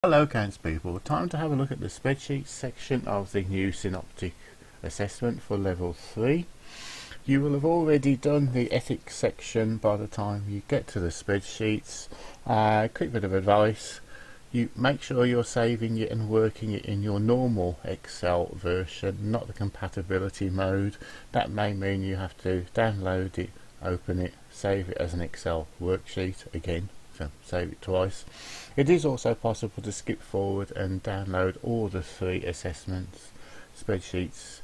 Hello accounts people, time to have a look at the spreadsheet section of the new Synoptic assessment for level 3. You will have already done the ethics section by the time you get to the spreadsheets. Quick bit of advice, you make sure you're saving it and working it in your normal Excel version, not the compatibility mode. That may mean you have to download it, open it, save it as an Excel worksheet again. So save it twice. It is also possible to skip forward and download all the 3 assessments spreadsheets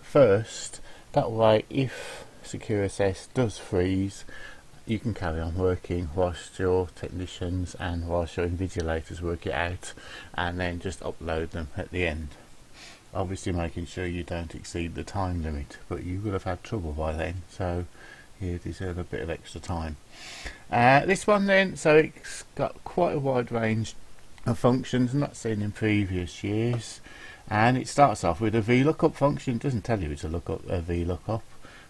first. That way, if Secure Assess does freeze, you can carry on working whilst your technicians and whilst your invigilators work it out, and then just upload them at the end. Obviously making sure you don't exceed the time limit, but you will have had trouble by then, so you deserve a bit of extra time. This one then, so it's got quite a wide range of functions not seen in previous years, and it starts off with a VLOOKUP function. It doesn't tell you it's a VLOOKUP.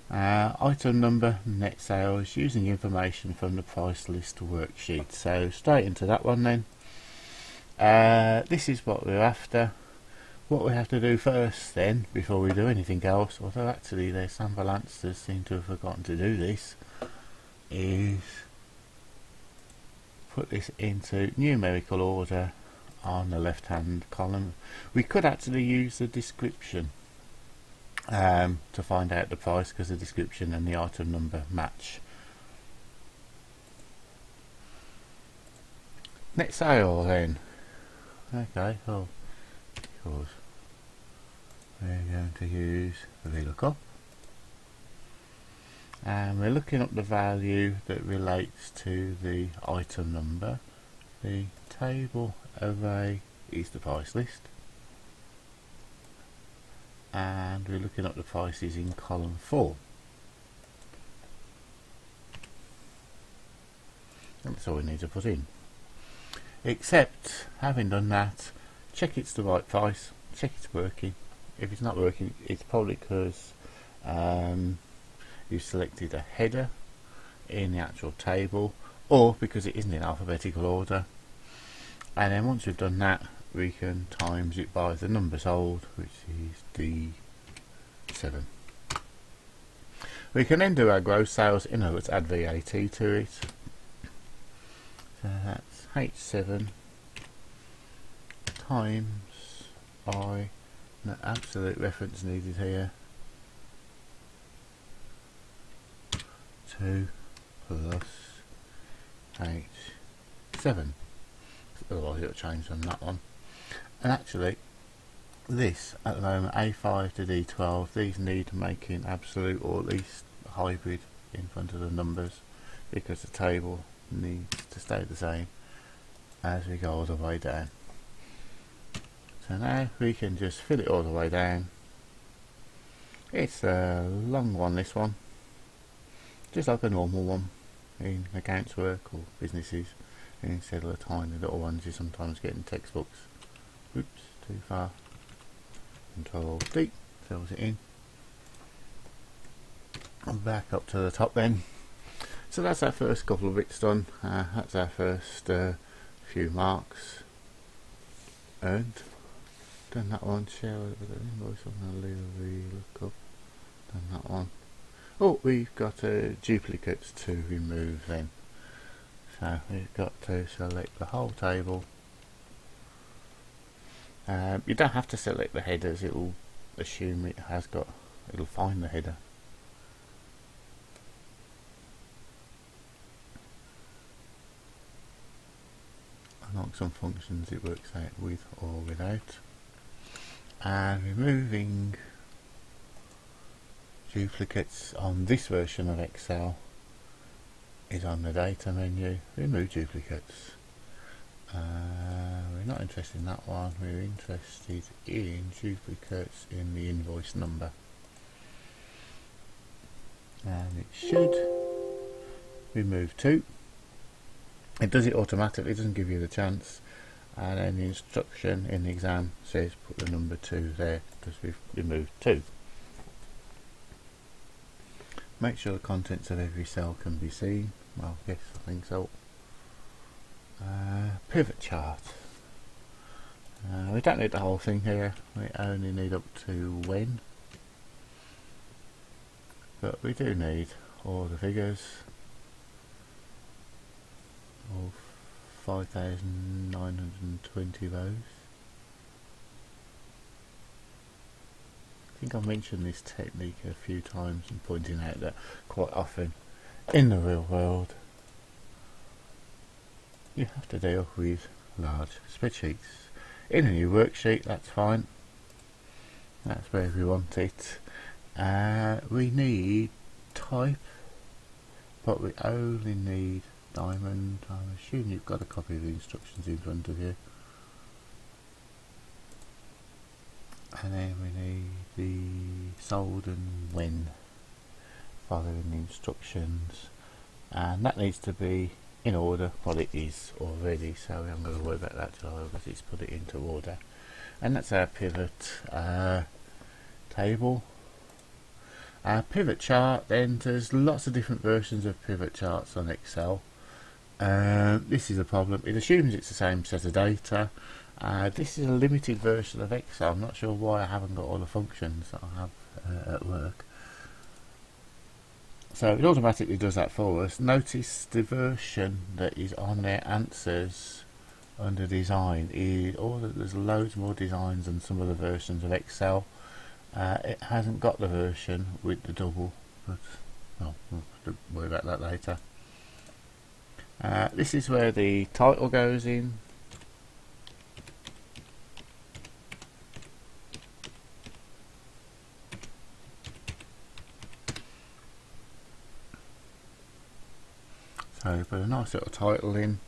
Item number, net sales, using information from the price list worksheet. So straight into that one then. This is what we're after. What we have to do first then, before we do anything else, although actually their sample answers seem to have forgotten to do this, is put this into numerical order on the left hand column. We could actually use the description to find out the price, because the description and the item number match. Net sale then. Okay, well, because we're going to use the VLOOKUP, and we're looking up the value that relates to the item number. The table array is the price list, and we're looking up the prices in column 4. That's all we need to put in, except having done that, check it's the right price, check it's working. If it's not working, it's probably because you selected a header in the actual table, or because it isn't in alphabetical order. And then once we've done that, we can times it by the number sold, which is D7. We can then do our gross sales, in other words add VAT to it. So that's H7 times by, no absolute reference needed here, 2 plus H7. Otherwise it'll change on that one. And actually this at the moment, A5 to D12, these need making absolute or at least hybrid in front of the numbers, because the table needs to stay the same as we go all the way down. So now we can just fill it all the way down. It's a long one, this one, just like a normal one in accounts work or businesses, instead of the tiny little ones you sometimes get in textbooks. Oops, too far. Control D fills it in. And back up to the top then. So that's our first couple of bits done. That's our first few marks earned. Done that one. Share with the invoice. I'm going to leave a VLOOKUP. Done that one. Oh, we've got duplicates to remove then. So we've got to select the whole table. You don't have to select the headers, it'll assume it has got, it'll find the header. Unlike some functions it works out with or without. And removing duplicates on this version of Excel is on the data menu. Remove duplicates. We're not interested in that one, we're interested in duplicates in the invoice number. And it should remove 2. It does it automatically, it doesn't give you the chance. And then the instruction in the exam says put the number 2 there, because we've removed 2. Make sure the contents of every cell can be seen. Well, yes, I think so. Pivot chart. We don't need the whole thing here, we only need up to when, but we do need all the figures of 5,920 rows. I think I've mentioned this technique a few times and pointing out that quite often in the real world you have to deal with large spreadsheets. In a new worksheet, that's fine, that's where we want it. We need type, but we only need diamond. I'm assuming you've got a copy of the instructions in front of you. And then we need the sold and when, following the instructions, and that needs to be in order. Well, it is already, so I'm going to worry about that till because it's put it into order. And that's our pivot table. Our pivot chart, then there's lots of different versions of pivot charts on Excel. This is a problem, it assumes it's the same set of data. This is a limited version of Excel. I'm not sure why I haven't got all the functions that I have at work. So it automatically does that for us. Notice the version that is on their answers under design is there's loads more designs than some of the versions of Excel. It hasn't got the version with the double, but we'll have to worry about that later. This is where the title goes in. So put a nice little title in.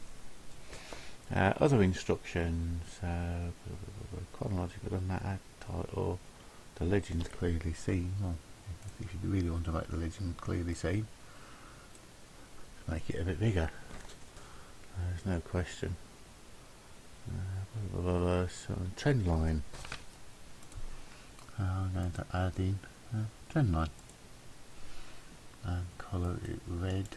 Other instructions, chronological matter, title, the legend's clearly seen. Well, if you really want to make the legend clearly seen, make it a bit bigger. There's no question. So trend line. I'm going to add in trend line and colour it red.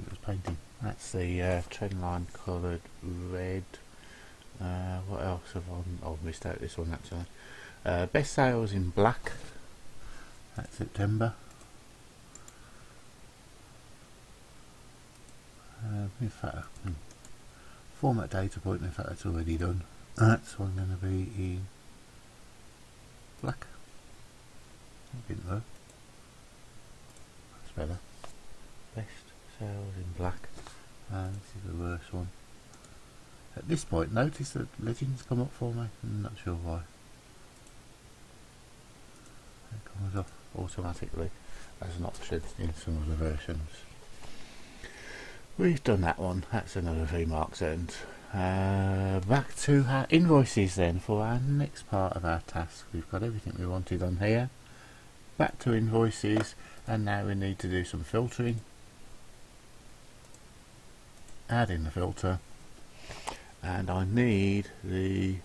It was painting. That's the trend line coloured red. What else have I've missed out this one actually. Best sales in black. That's September. In fact, format data point. In fact, that's already done. That's one going to be in black. That didn't work. That's better. Best sales in black. This is the worst one. At this point, notice that legends come up for me. I'm not sure why. It comes off automatically as an option in some of the versions. We've done that one. That's another 3 marks earned. Back to our invoices then for our next part of our task. We've got everything we wanted on here. Back to invoices, and now we need to do some filtering. Add in the filter, and I need the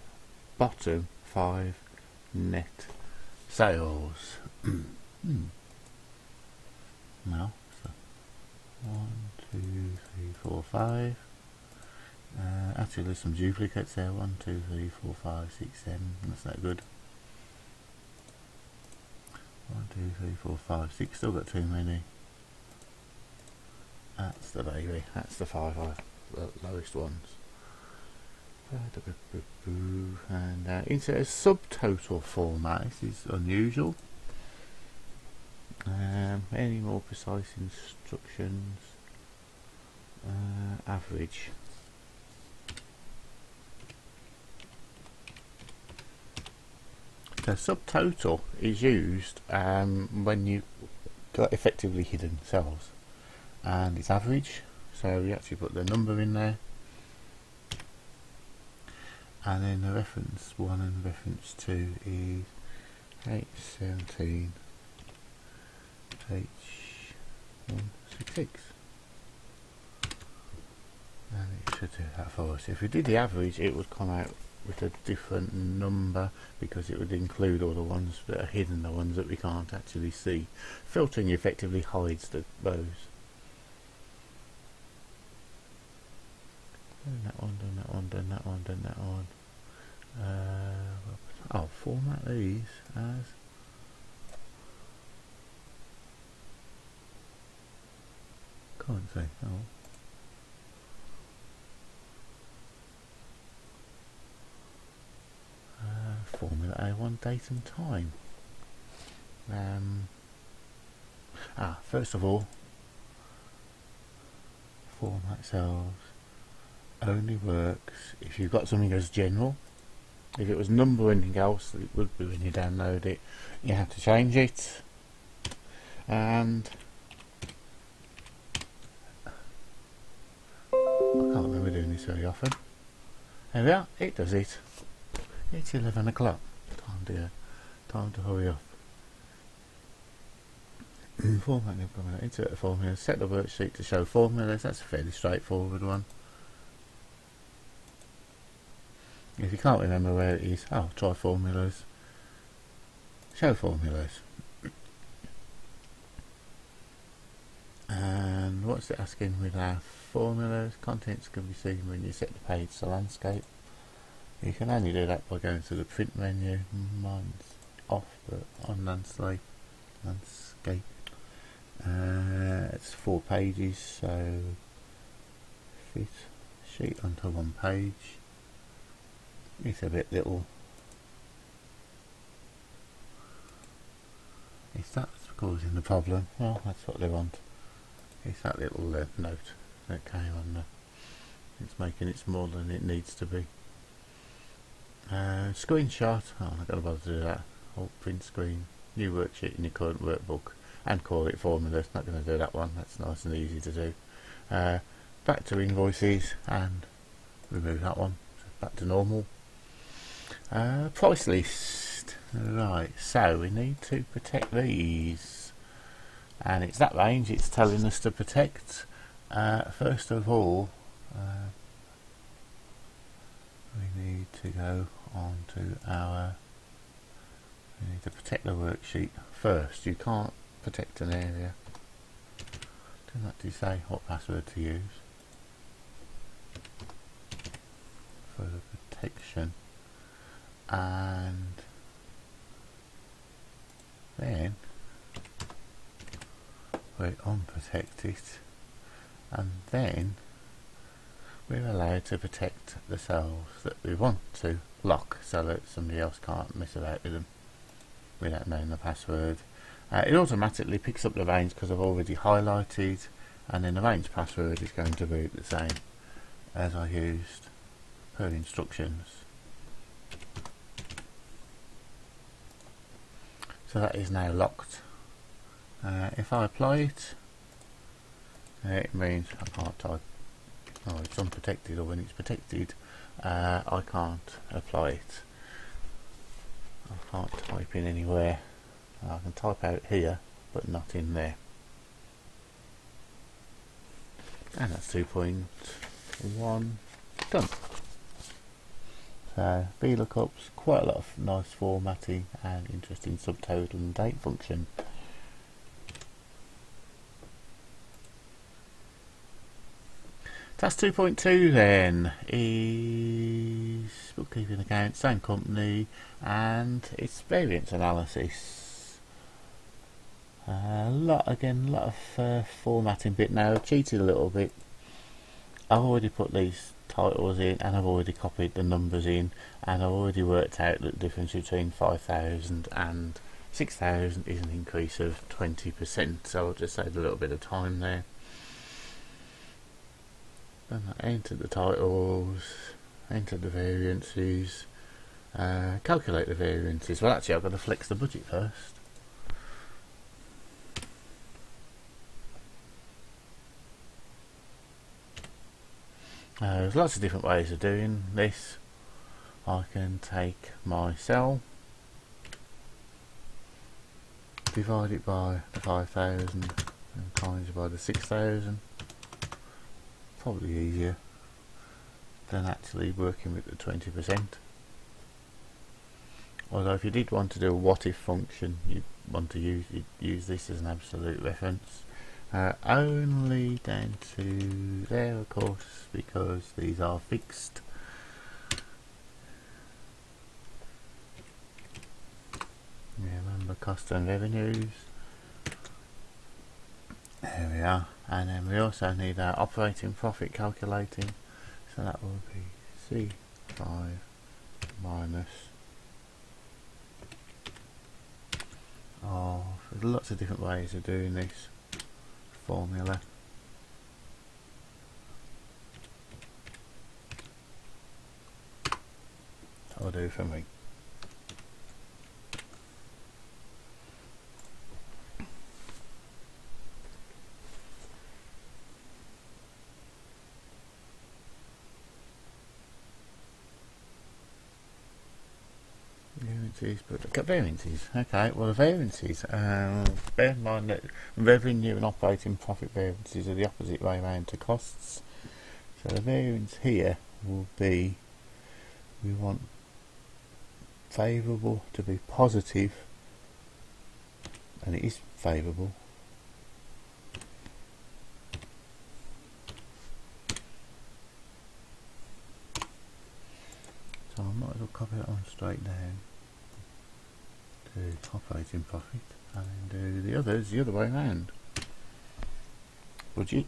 bottom 5 net sales. Now, so 1, 2, 3, 4, 5. Actually, there's some duplicates there. 1, 2, 3, 4, 5, 6, 7. That's not good. 1, 2, 3, 4, 5, 6. Still got too many. That's the baby. That's the 5 lowest ones. And into a subtotal format. This is unusual. Any more precise instructions? Average. So subtotal is used when you got effectively hidden cells, and it's average. So you actually put the number in there, and then the reference 1 and reference 2 is 817 H166. And it should do that for us. If we did the average, it would come out with a different number because it would include all the ones that are hidden, the ones that we can't actually see. Filtering effectively hides those. Done that one, done that one, done that one, done that one. I'll format these as can't say. Oh. Formula A1 date and time. First of all, format cells only works if you've got something as general. If it was number or anything else, it would be when you download it. You have to change it. And I can't remember doing this very often. There we are, it does it. It's 11 o'clock. Time to hurry up. Format implement, insert a formula, set the worksheet to show formulas. That's a fairly straightforward one. If you can't remember where it is, try formulas. Show formulas. And what's it asking with our formulas? Contents can be seen when you set the page to landscape. You can only do that by going to the print menu. Mine's off, but on landscape. It's 4 pages, so fit sheet onto 1 page. It's a bit little. Is that causing the problem? Well, that's what they want. It's that little note that came on there. It's making it smaller than it needs to be. Screenshot. I'm not going to bother to do that. Print screen. New worksheet in your current workbook and call it formulas. Not going to do that one. That's nice and easy to do. Back to invoices and remove that one. So back to normal. Price list. Right. So we need to protect these, and it's that range it's telling us to protect. First of all, we need to go on to we need to protect the worksheet first. You can't protect an area. Doesn't actually say what password to use for the protection. And then we unprotect it, and then we're allowed to protect the cells that we want to lock so that somebody else can't mess about with them without knowing the password. It automatically picks up the range because I've already highlighted, and then the range password is going to be the same as I used per instructions. So that is now locked. If I apply it, it means I can't type. Oh, it's unprotected, or when it's protected, I can't apply it. I can't type in anywhere. I can type out here, but not in there. And that's 2.1 done. So VLOOKUPs, quite a lot of nice formatting and interesting subtotal and date function. Task 2.2 then is bookkeeping account, same company, and it's variance analysis. A lot of formatting bit now. I've cheated a little bit. I've already put these titles in, and I've already copied the numbers in, and I've already worked out that the difference between 5,000 and 6,000 is an increase of 20%, so I'll just save a little bit of time there. Then I enter the titles, enter the variances, calculate the variances. Well, actually I've got to flex the budget first. There's lots of different ways of doing this. I can take my cell, divide it by the 5,000 and times it by the 6,000. Probably easier than actually working with the 20%. Although if you did want to do a what if function, you'd want to use this as an absolute reference. Only down to there, of course, because these are fixed. Remember cost and revenues. There we are. And then we also need our operating profit calculating. So that will be C5 minus. Oh, there's lots of different ways of doing this formula. That'll do for me. But look at variances. Okay, well the variances, bear in mind that revenue and operating profit variances are the opposite way around to costs. So the variance here will be, we want favourable to be positive, and it is favourable. So I might as well copy it on straight down. Do operating profit and then do the others the other way around. Budget.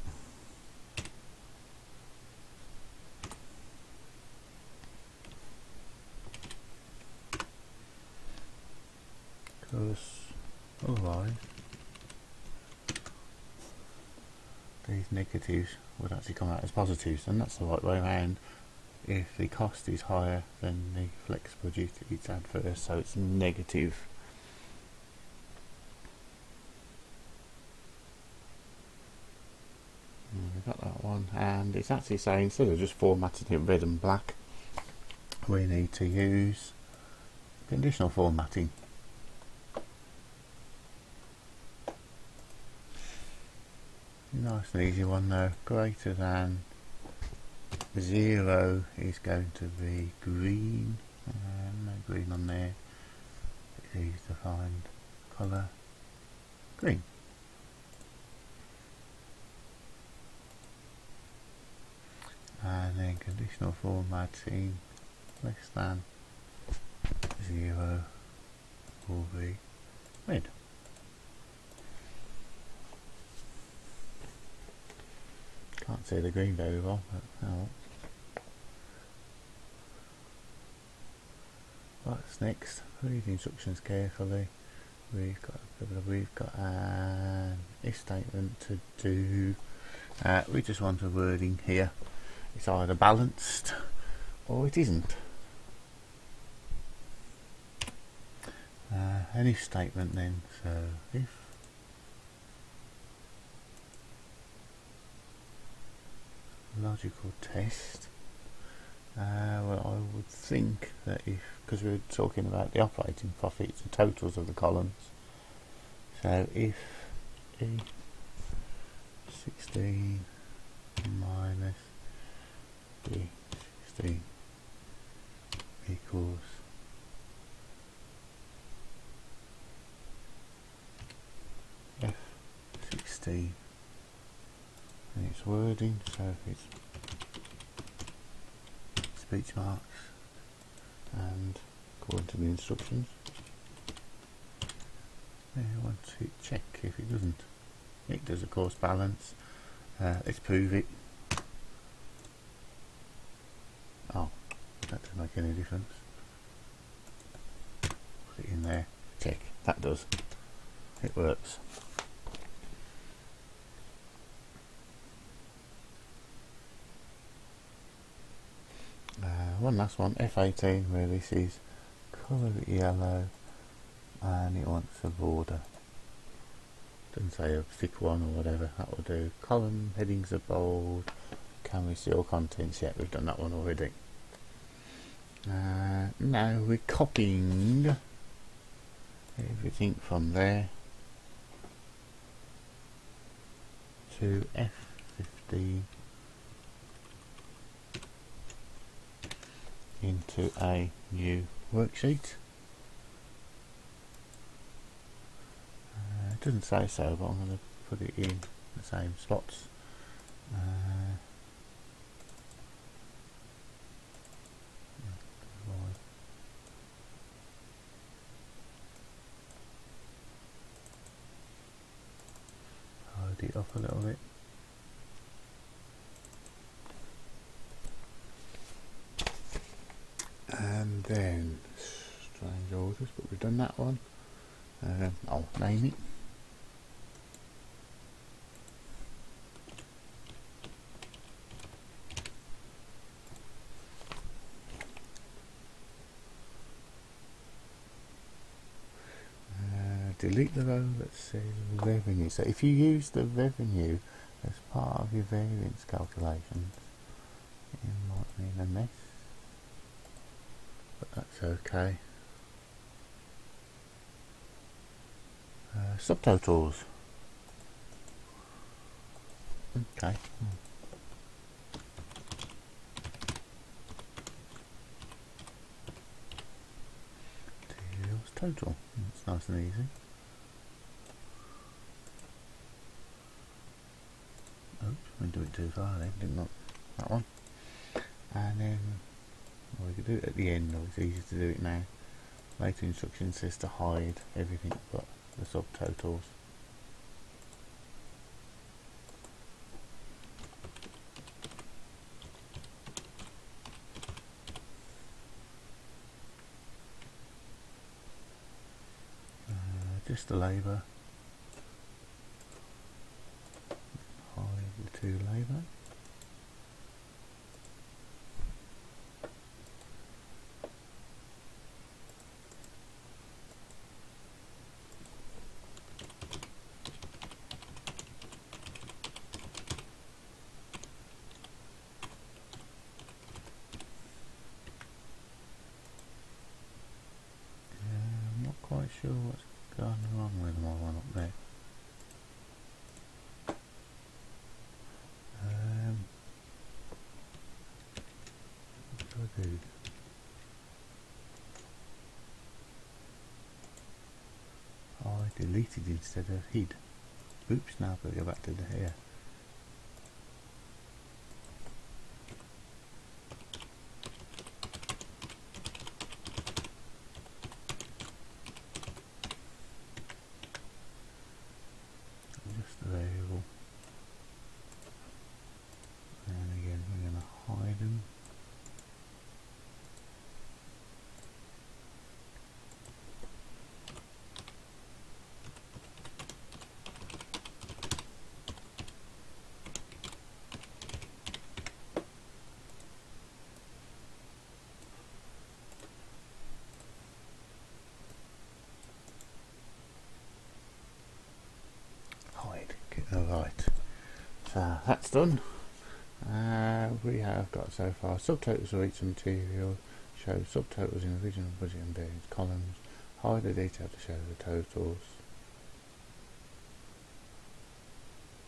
Because otherwise these negatives would actually come out as positives, and that's the right way around. If the cost is higher than the flex budget, it's adverse, so it's negative. We've got that one, and it's actually saying instead of just formatting it red and black, we need to use conditional formatting. Nice and easy one though. Greater than 0 is going to be green. No green on there. It's easy to find. Colour green. And then conditional formatting less than 0 will be red. Can't see the green very well, but oh. What's next? Read the instructions carefully. We've got an if statement to do. We just want a wording here. It's either balanced or it isn't. An if statement then, so if logical test, well I would think that if, because we're talking about the operating profits and totals of the columns, so if E16 minus B16 equals F16 and its wording, so if it's speech marks and according to the instructions, I want to check if it doesn't. It does of course balance. Let's prove it. Oh, that doesn't make any difference. Put it in there, check, that does. It works. One last one, F18, where this is colour it yellow and it wants a border. Doesn't say a thick one or whatever, that will do. Column headings are bold. Can we see all contents yet? We've done that one already. Now we're copying everything from there to F15 into a new worksheet. It doesn't say so, but I'm going to put it in the same slots. Hold it up a little bit. And then strange orders, but we've done that one. I'll name it. Delete the row that says revenue. So if you use the revenue as part of your variance calculations, it might mean a mess, but that's okay. Subtotals. Okay. Materials total. It's nice and easy. Oops, we do it too far then, didn't we? That one. And then, well, we could do it at the end, or it's easier to do it now. Later instruction says to hide everything but the subtotals. Just the labour. Hide the two labour. I'm not quite sure what's gone wrong with my one up there. What do I do? Oh, I deleted instead of hid. Oops, now I've got to go back to the here. Just the variable. And again, we're going to hide them. Alright, so that's done. We have got so far subtotals for each material, show subtotals in original budget and variance columns, hide the detail to show the totals,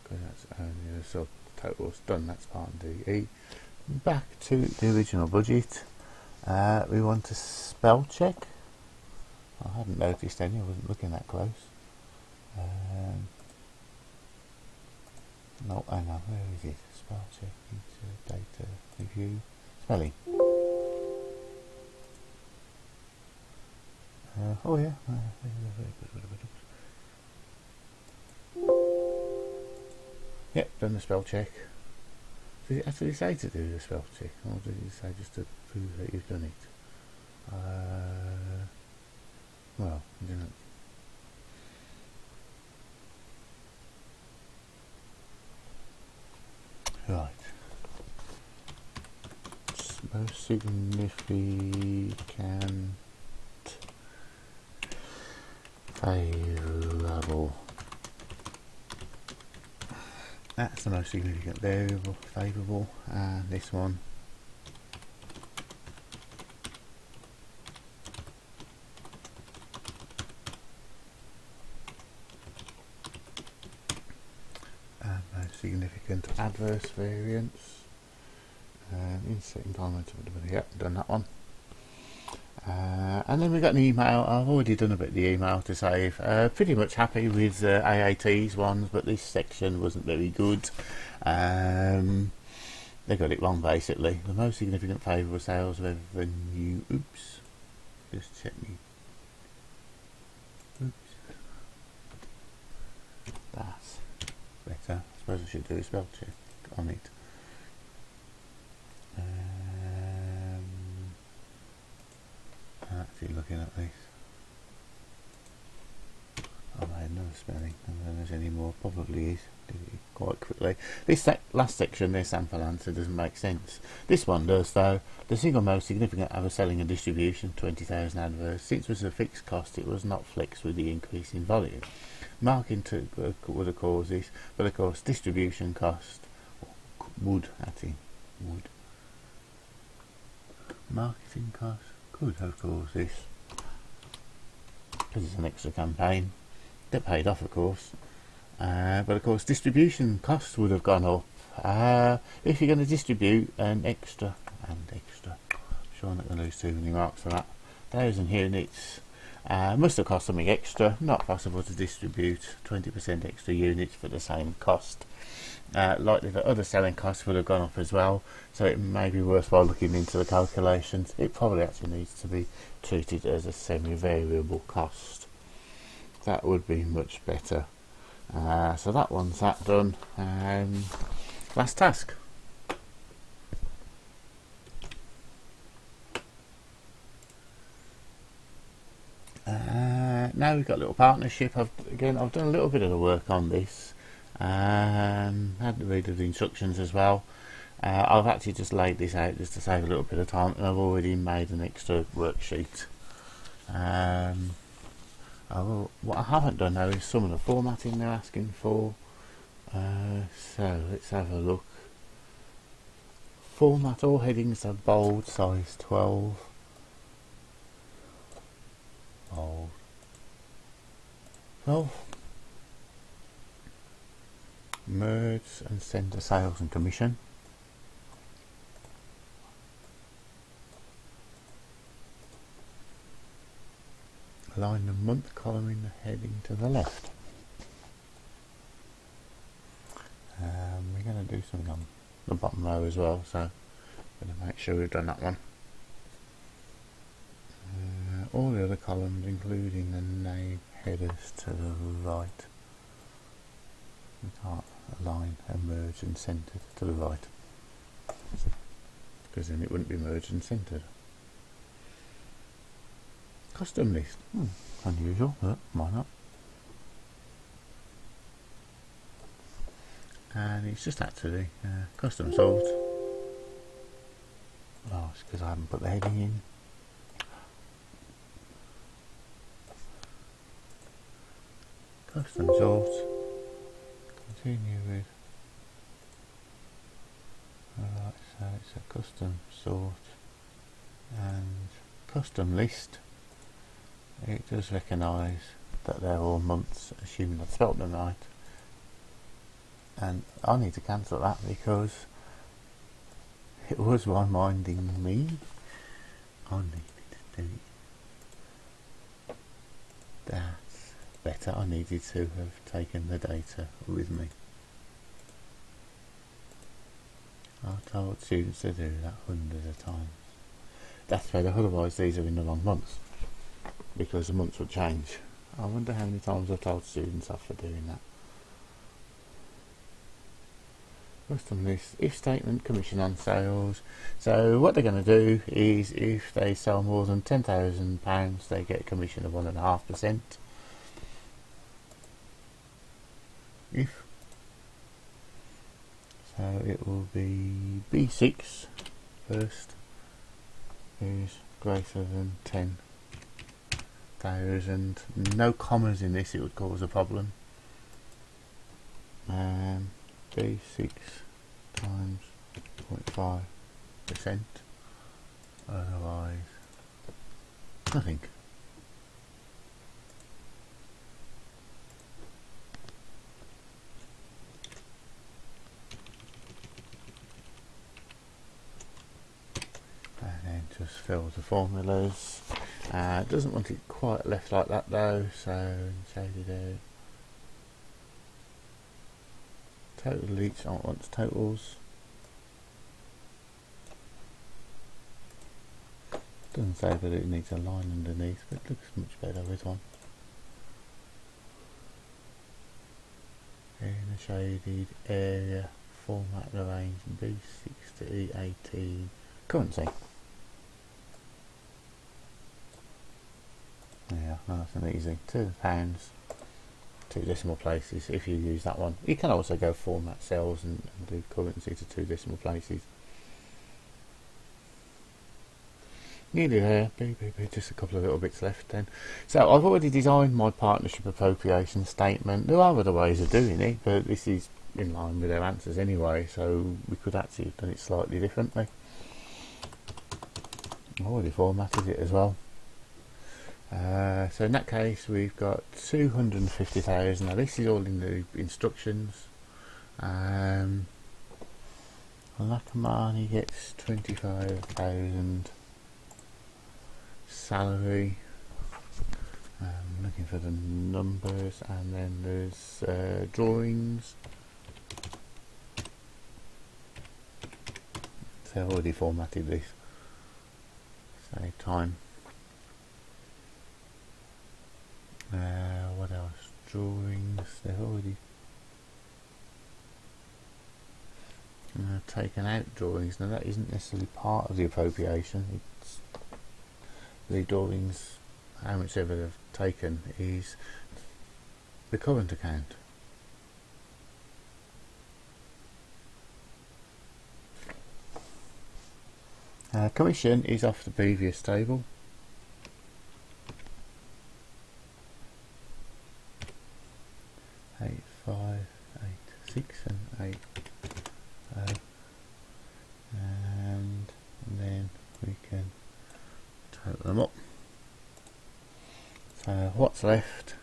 because that's only the subtotals done, that's part DE. Back to the original budget, we want to spell check. I hadn't noticed any, I wasn't looking that close. No, I know, where is it? Spell check into data review. Spelling. Oh yeah. Yep, done the spell check. Did it actually say to do the spell check, or did it say just to prove that you've done it? Well, I don't know. Right. Most significant favourable. That's the most significant variable, favourable, and this one. most significant adverse variance. Inserting comment, yep, done that one. And then we got an email. I've already done a bit of the email to save. Pretty much happy with AAT's ones, but this section wasn't very good. They got it wrong basically. The most significant favourable sales revenue. Oops. Just check me. Oops. That's better. I suppose I should do a spell check on it. Actually looking at this. I made another spelling, and then there's any more. Probably is. Did it quite quickly. This last section, their sample answer doesn't make sense. This one does though. The single most significant adverse selling and distribution, 20,000 adverse. Since it was a fixed cost, it was not flexed with the increase in volume. Marketing would have caused this, but of course distribution cost would. Marketing cost could have caused this because it's an extra campaign that paid off, of course. But of course distribution costs would have gone up if you're going to distribute an extra I'm sure I'm not going to lose too many marks for that. 1,000 units must have cost something extra. Not possible to distribute 20% extra units for the same cost. Likely that other selling costs would have gone up as well, so it may be worthwhile looking into the calculations. It probably actually needs to be treated as a semi-variable cost. That would be much better. So that one's that done. Last task. Now we've got a little partnership. I've done a little bit of the work on this. Had to read the instructions as well. I've actually just laid this out just to save a little bit of time, and I've already made an extra worksheet. What I haven't done now is some of the formatting they're asking for. So let's have a look. Format all headings are bold, size 12. Bold 12. Merge and send to sales and commission. Align the month column in the heading to the left. We're going to do something on the bottom row as well, so I'm going to make sure we've done that one. All the other columns, including the name headers, to the right. We can't align and merge and centered to the right, because then it wouldn't be merged and centered. Custom list. Unusual, but why not? And it's just actually custom sort. Oh, it's because I haven't put the heading in. Custom sort. Continue with. Alright, so it's a custom sort and custom list. It does recognise that they're all months, assuming I've spelt them right. And I need to cancel that because it was reminding me I needed to do it. That's better. I needed to have taken the data with me. I've told students to do that hundreds of times. That's better, otherwise these are in the wrong months, because the months would change. I wonder how many times I've told students off for doing that. Custom list, if statement, commission on sales. So what they're going to do is if they sell more than £10,000 they get a commission of 1.5%. If so, it will be B6 first, is greater than 10,000. No commas in this, it would cause a problem. B6 times 0.5%, otherwise nothing. just fill the formulas. Doesn't want it quite left like that though, so change it out. Total each, I want totals. Doesn't say that it needs a line underneath, but it looks much better with one. In a shaded area, format the range B6 to E18. Currency. Yeah, nice and easy. £2, 2 decimal places if you use that one. You can also go format cells and do currency to 2 decimal places. Nearly there, just a couple of little bits left then. So I've already designed my partnership appropriation statement. There are other ways of doing it, but this is in line with their answers anyway, so we could actually have done it slightly differently. I've already formatted it as well. So in that case we've got 250,000. Now this is all in the instructions. Lakamani gets 25,000 salary. Looking for the numbers, and then there's drawings. So I've already formatted this. Save time. What else? Drawings. They've already taken out drawings. Now that isn't necessarily part of the appropriation. It's the drawings, how much ever they've taken is the current account. Commission is off the previous table. 8, 5, 8, 6 and 8, and then we can total them up. So what's left?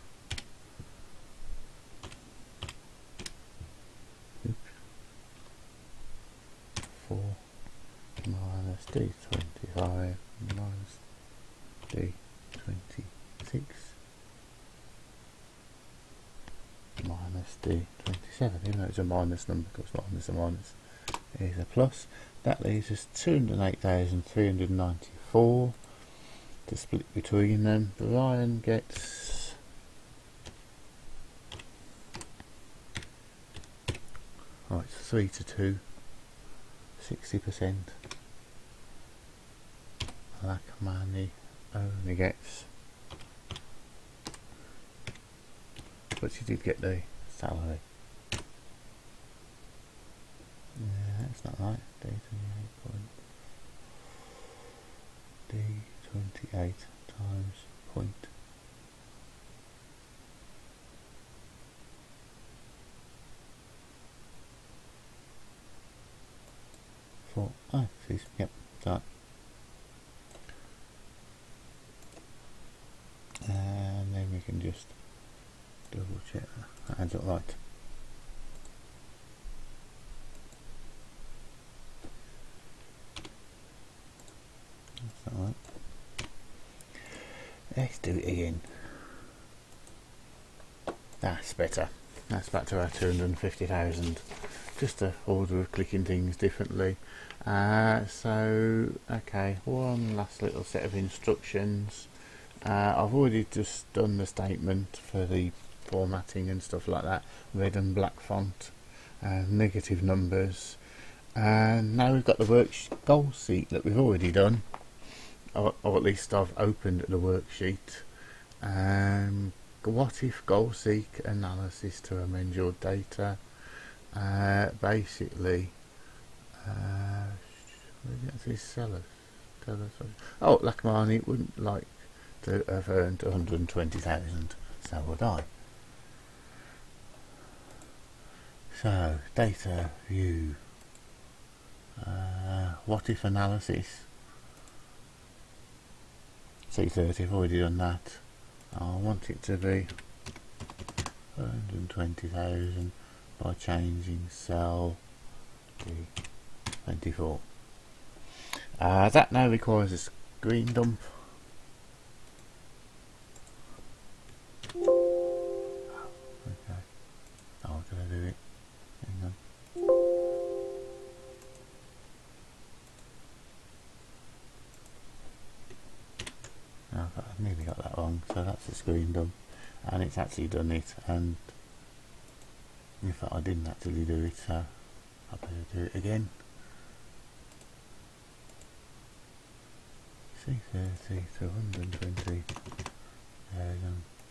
Oops. 4 minus D25 minus D26 minus D27, even though it's a minus number, because minus a minus is a plus. That leaves us 208,394 to split between them. Brian gets it's 3 to 2, 60%. Lakamani only gets, but she did get the salary. Yeah, that's not right. D28 times point. Four. Oh, yep, that. And then we can just double check that adds up right. That's not right. Let's do it again. That's better. That's back to our 250,000. Just a order of clicking things differently. So okay, one last little set of instructions. I've already just done the statement for the formatting and stuff like that, red and black font, negative numbers, and now we've got the goal sheet that we've already done, or at least I've opened the worksheet. What if goal seek analysis to amend your data? Basically, oh, Lakamani wouldn't like to have earned 120,000, so would I. So, data view, what if analysis, C30, I've already done that. I want it to be 120,000 by changing cell to 24. That now requires a screen dump. Okay. Oh, did I do it? Hang on. Oh, I nearly got that wrong. So that's the screen dump, and it's actually done it. And in fact, I didn't actually do it, so I better do it again. 630 to 120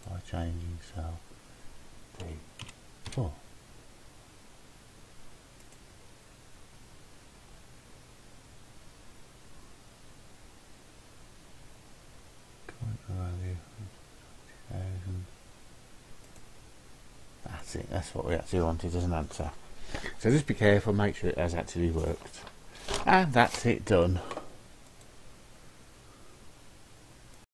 by changing cell D4. Value 20,000. That's it, that's what we actually wanted as an answer. So just be careful, make sure it has actually worked. And that's it done.